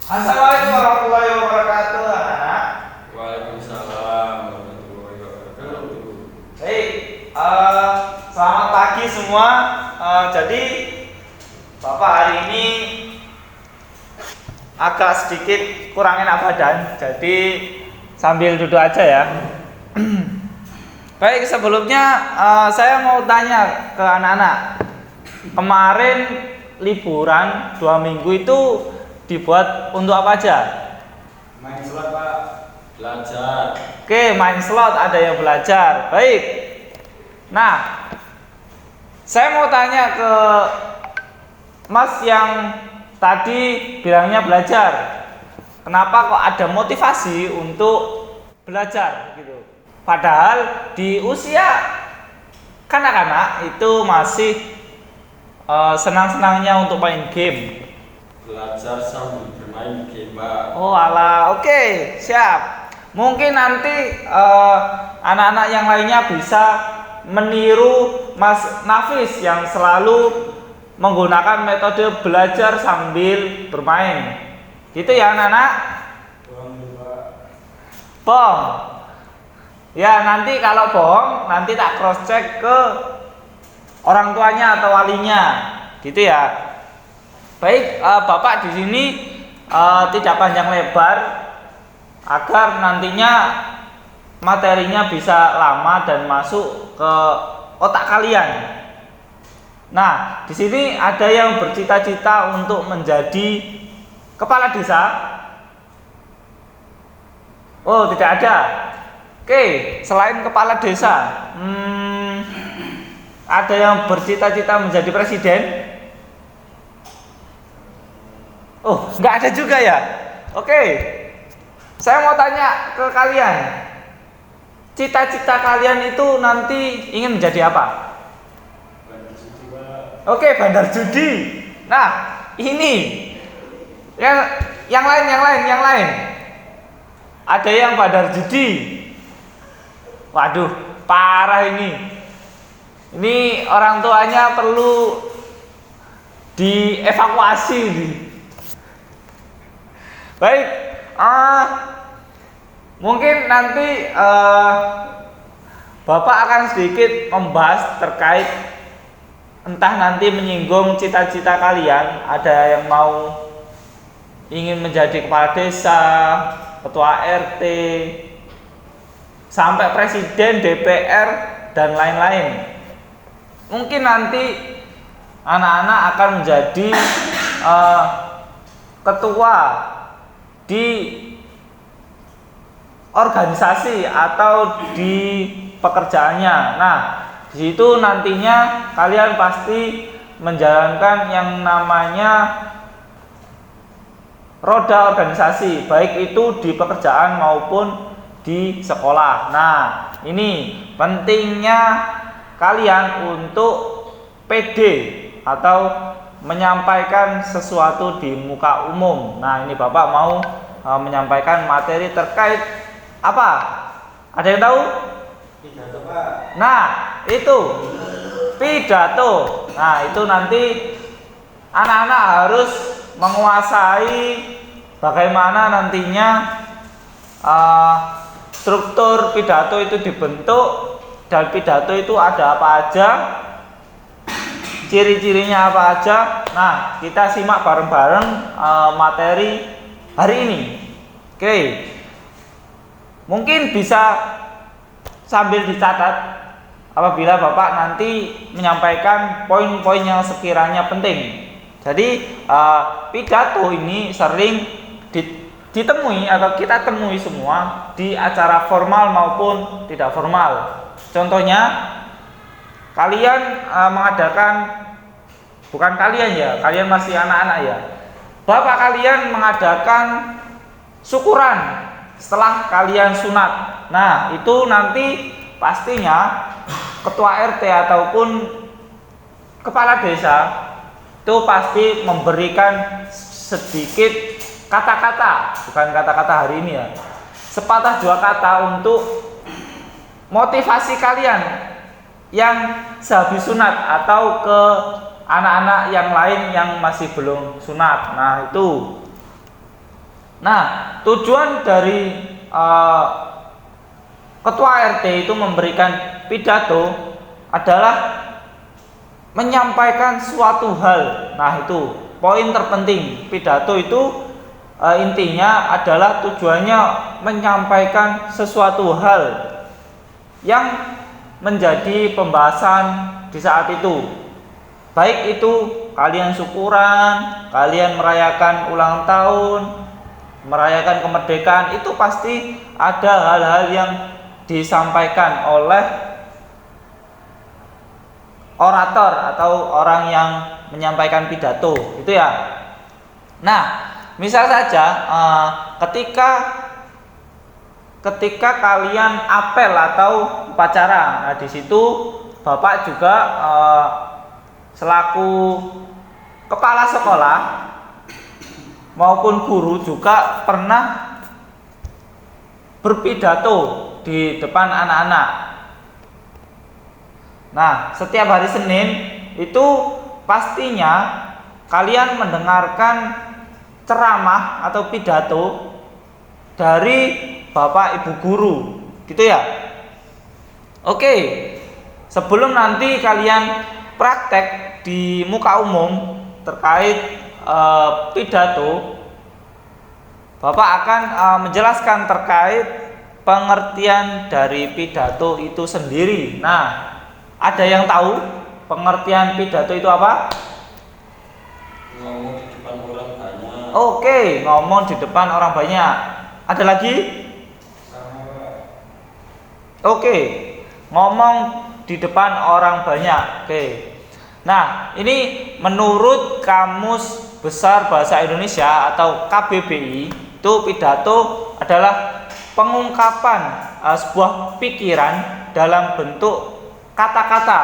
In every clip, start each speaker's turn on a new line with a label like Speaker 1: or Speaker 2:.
Speaker 1: Assalamualaikum warahmatullahi wabarakatuh, anak-anak.
Speaker 2: Waalaikumsalam warahmatullahi wabarakatuh.
Speaker 1: Baik, selamat pagi semua. Jadi Bapak hari ini agak sedikit kurang enak badan, jadi sambil duduk aja ya. Baik, sebelumnya saya mau tanya ke anak-anak. Kemarin liburan 2 minggu itu dibuat untuk apa aja?
Speaker 2: Main slot, Pak. Belajar.
Speaker 1: Oke, main slot, ada yang belajar. Baik. Nah, saya mau tanya ke Mas yang tadi bilangnya belajar. Kenapa kok ada motivasi untuk belajar gitu? Padahal di usia kanak-kanak itu masih senang-senangnya untuk main game.
Speaker 2: Belajar sambil bermain game, Pak.
Speaker 1: Oh alah, oke, siap. Mungkin nanti anak-anak yang lainnya bisa meniru Mas Nafis yang selalu menggunakan metode belajar sambil bermain. Gitu ya anak-anak? Bom. Ya, nanti kalau bohong, nanti tak cross check ke orang tuanya atau walinya. Gitu ya. Baik, Bapak di sini tidak panjang lebar agar nantinya materinya bisa lama dan masuk ke otak kalian. Nah, di sini ada yang bercita-cita untuk menjadi kepala desa. Oh, tidak ada. Oke, selain kepala desa, ada yang bercita-cita menjadi presiden. Oh, nggak ada juga ya? Oke, saya mau tanya ke kalian. Cita-cita kalian itu nanti ingin menjadi apa?
Speaker 2: Bandar judi, Pak.
Speaker 1: Oke, bandar judi. Nah, ini yang lain. Ada yang bandar judi. Waduh, parah ini. Ini orang tuanya perlu dievakuasi nih. Baik, mungkin nanti Bapak akan sedikit membahas terkait entah nanti menyinggung cita-cita kalian. Ada yang mau ingin menjadi kepala desa, ketua RT, sampai presiden, DPR, dan lain-lain. Mungkin nanti anak-anak akan menjadi ketua di organisasi atau di pekerjaannya. Nah, di situ nantinya kalian pasti menjalankan yang namanya roda organisasi, baik itu di pekerjaan maupun di sekolah. Nah, ini pentingnya kalian untuk PD atau menyampaikan sesuatu di muka umum. Nah, ini Bapak mau menyampaikan materi terkait apa? Ada yang tahu?
Speaker 2: Pidato, Pak.
Speaker 1: Nah, itu pidato. Nah, itu nanti anak-anak harus menguasai bagaimana nantinya struktur pidato itu dibentuk, dan pidato itu ada apa aja, ciri-cirinya apa aja. Nah, kita simak bareng-bareng materi hari ini. Oke, mungkin bisa sambil dicatat apabila Bapak nanti menyampaikan poin-poin yang sekiranya penting. Jadi pidato ini sering ditemui atau kita temui semua di acara formal maupun tidak formal. Contohnya, kalian mengadakan, bukan kalian ya, kalian masih anak-anak ya, bapak kalian mengadakan syukuran setelah kalian sunat. Nah, itu nanti pastinya ketua RT ataupun kepala desa itu pasti memberikan sedikit kata-kata, bukan kata-kata hari ini ya, sepatah dua kata untuk motivasi kalian yang sehabis sunat atau ke anak-anak yang lain yang masih belum sunat. Nah, itu Nah, tujuan dari ketua RT itu memberikan pidato adalah menyampaikan suatu hal. Nah, itu poin terpenting. Pidato itu intinya adalah tujuannya menyampaikan sesuatu hal yang menjadi pembahasan di saat itu. Baik itu kalian syukuran, kalian merayakan ulang tahun, merayakan kemerdekaan, itu pasti ada hal-hal yang disampaikan oleh orator atau orang yang menyampaikan pidato, itu ya. Nah, misal saja ketika kalian apel atau upacara, nah di situ Bapak juga selaku kepala sekolah maupun guru juga pernah berpidato di depan anak-anak. Nah, setiap hari Senin itu pastinya kalian mendengarkan ceramah atau pidato dari Bapak Ibu guru, gitu ya. Oke, sebelum nanti kalian praktek di muka umum terkait pidato, Bapak akan menjelaskan terkait pengertian dari pidato itu sendiri. Nah, ada yang tahu pengertian pidato itu apa?
Speaker 2: Ngomong di depan orang banyak.
Speaker 1: Oke, ngomong di depan orang banyak. Ada lagi? Oke, ngomong di depan orang banyak. Oke. Nah, ini menurut Kamus Besar Bahasa Indonesia atau KBBI, itu pidato adalah pengungkapan sebuah pikiran dalam bentuk kata-kata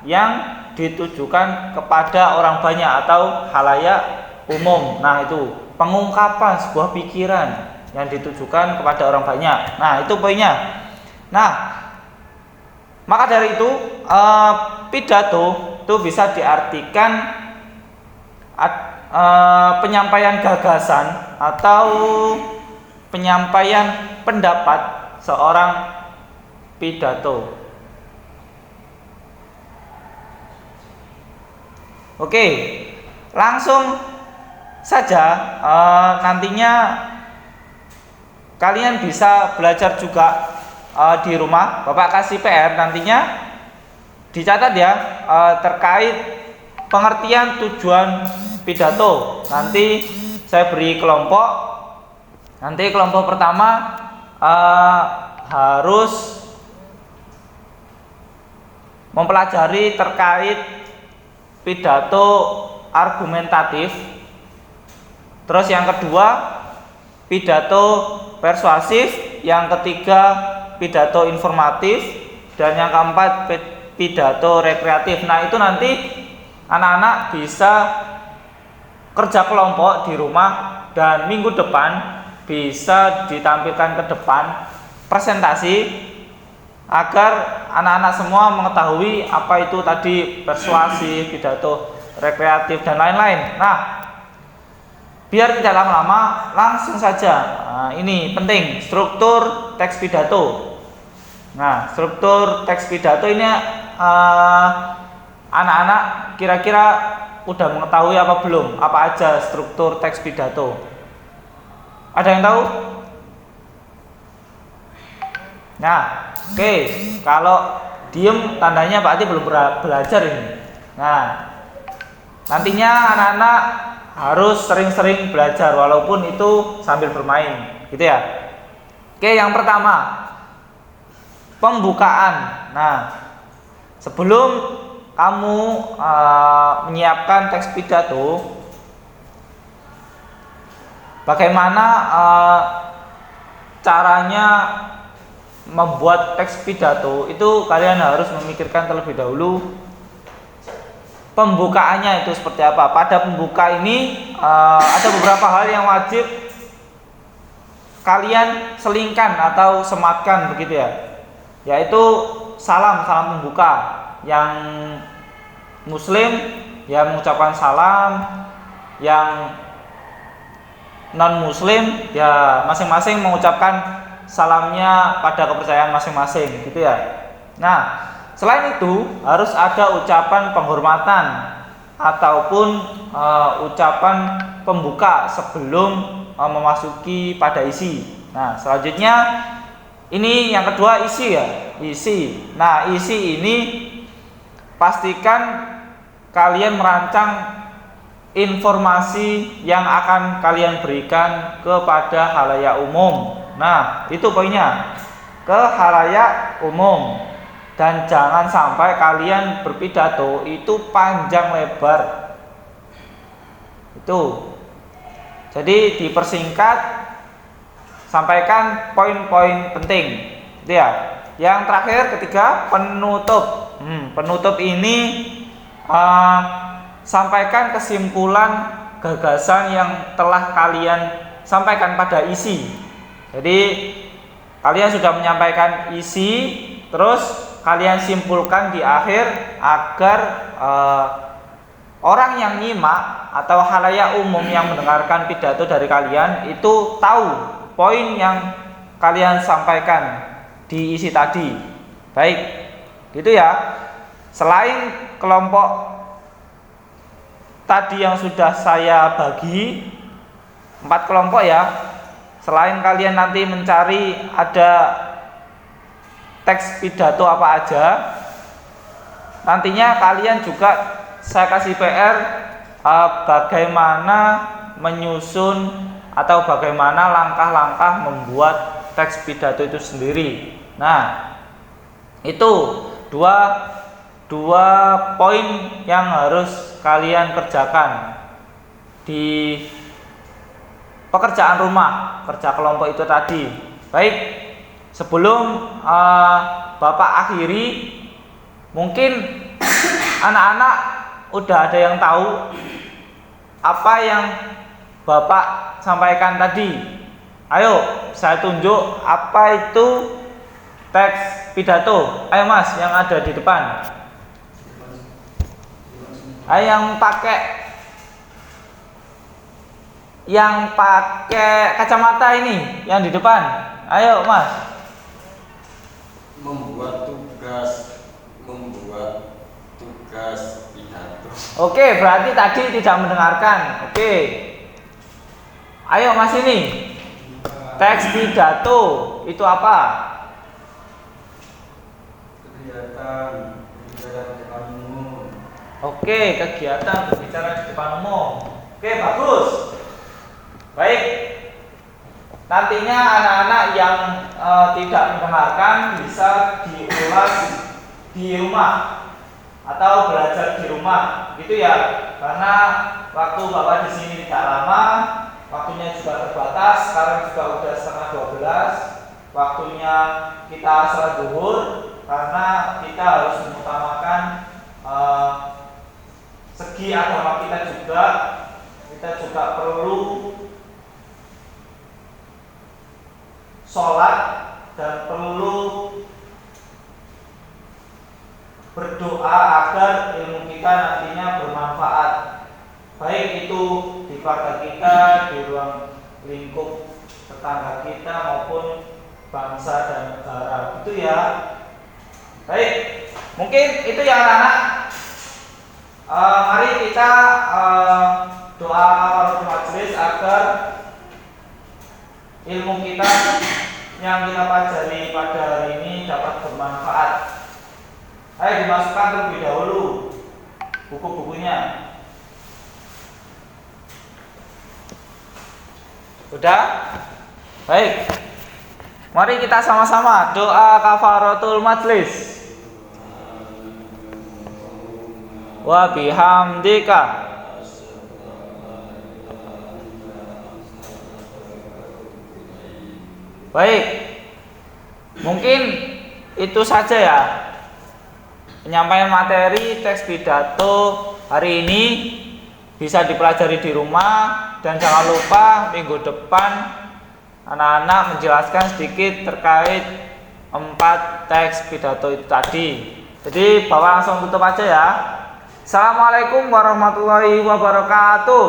Speaker 1: yang ditujukan kepada orang banyak atau khalayak umum. Nah, itu pengungkapan sebuah pikiran yang ditujukan kepada orang banyak. Nah, itu poinnya. Nah, maka dari itu pidato itu bisa diartikan penyampaian gagasan atau penyampaian pendapat seorang pidato. Oke, langsung saja nantinya kalian bisa belajar juga di rumah. Bapak kasih PR nantinya dicatat ya, terkait pengertian tujuan pidato. Nanti saya beri kelompok. Nanti kelompok pertama harus mempelajari terkait pidato argumentatif. Terus yang kedua pidato persuasif, yang ketiga pidato informatif, dan yang keempat pidato rekreatif. Nah, itu nanti anak-anak bisa kerja kelompok di rumah dan minggu depan bisa ditampilkan ke depan presentasi agar anak-anak semua mengetahui apa itu tadi persuasif, pidato rekreatif, dan lain-lain. Nah, biar tidak lama-lama, langsung saja. Nah, ini penting, struktur teks pidato. Nah, struktur teks pidato ini anak-anak kira-kira udah mengetahui apa belum? Apa aja struktur teks pidato? Ada yang tahu? Nah, oke. Kalau diem tandanya berarti belum belajar ini. Nah, nantinya anak-anak harus sering-sering belajar walaupun itu sambil bermain, gitu ya. Oke, yang pertama pembukaan. Nah, sebelum kamu menyiapkan teks pidato, bagaimana caranya membuat teks pidato itu kalian harus memikirkan terlebih dahulu pembukaannya itu seperti apa. Pada pembuka ini ada beberapa hal yang wajib kalian selingkan atau sematkan begitu ya, yaitu salam pembuka. Yang muslim ya mengucapkan salam, yang non muslim ya masing-masing mengucapkan salamnya pada kepercayaan masing-masing gitu ya. Nah, selain itu harus ada ucapan penghormatan ataupun ucapan pembuka sebelum memasuki pada isi. Nah, selanjutnya ini yang kedua isi ya, isi. Nah, isi ini pastikan kalian merancang informasi yang akan kalian berikan kepada halayak umum. Nah, itu poinnya, ke halayak umum. Dan jangan sampai kalian berpidato itu panjang lebar. Itu. Jadi dipersingkat, sampaikan poin-poin penting. Itu ya. Yang terakhir ketiga, penutup. Penutup ini sampaikan kesimpulan gagasan yang telah kalian sampaikan pada isi. Jadi kalian sudah menyampaikan isi, terus kalian simpulkan di akhir agar orang yang nyimak atau halayak umum yang mendengarkan pidato dari kalian itu tahu poin yang kalian sampaikan di isi tadi. Baik, gitu ya. Selain kelompok tadi yang sudah saya bagi 4 kelompok ya, selain kalian nanti mencari ada teks pidato apa aja, nantinya kalian juga saya kasih PR bagaimana menyusun atau bagaimana langkah-langkah membuat teks pidato itu sendiri. Nah, itu dua poin yang harus kalian kerjakan di pekerjaan rumah, kerja kelompok itu tadi. Baik, sebelum Bapak akhiri, mungkin anak-anak udah ada yang tahu apa yang Bapak sampaikan tadi. Ayo, saya tunjuk apa itu teks pidato. Ayo Mas, yang ada di depan. Ayo yang pakai kacamata ini, yang di depan. Ayo Mas.
Speaker 2: Membuat tugas pidato.
Speaker 1: Oke, berarti tadi tidak mendengarkan. Oke. Ayo Mas ini. Teks pidato itu apa?
Speaker 2: Kegiatan berbicara di depan umum.
Speaker 1: Oke, kegiatan berbicara di depan umum. Oke, bagus. Baik. Nantinya anak-anak yang tidak mendengarkan bisa diulas di rumah atau belajar di rumah, gitu ya. Karena waktu Bapak di sini tidak lama, waktunya juga terbatas. Sekarang juga udah setengah 12. Waktunya kita sholat zuhur karena kita harus mengutamakan segi agama kita juga. Kita juga perlu sholat dan perlu berdoa agar ilmu kita nantinya bermanfaat, baik itu di keluarga kita, di ruang lingkup tetangga kita maupun bangsa dan negara, gitu ya. Baik, mungkin itu ya anak-anak. Mari kita doa para majelis agar ilmu kita yang kita pelajari pada hari ini dapat bermanfaat. Ayo dimasukkan terlebih dahulu buku-bukunya. Sudah? Baik. Mari kita sama-sama doa kafaratul majlis. Wa bihamdika. Baik. Mungkin itu saja ya penyampaian materi teks pidato hari ini. Bisa dipelajari di rumah, dan jangan lupa minggu depan anak-anak menjelaskan sedikit terkait 4 teks pidato itu tadi. Jadi Bapak langsung tutup aja ya. Assalamualaikum warahmatullahi wabarakatuh.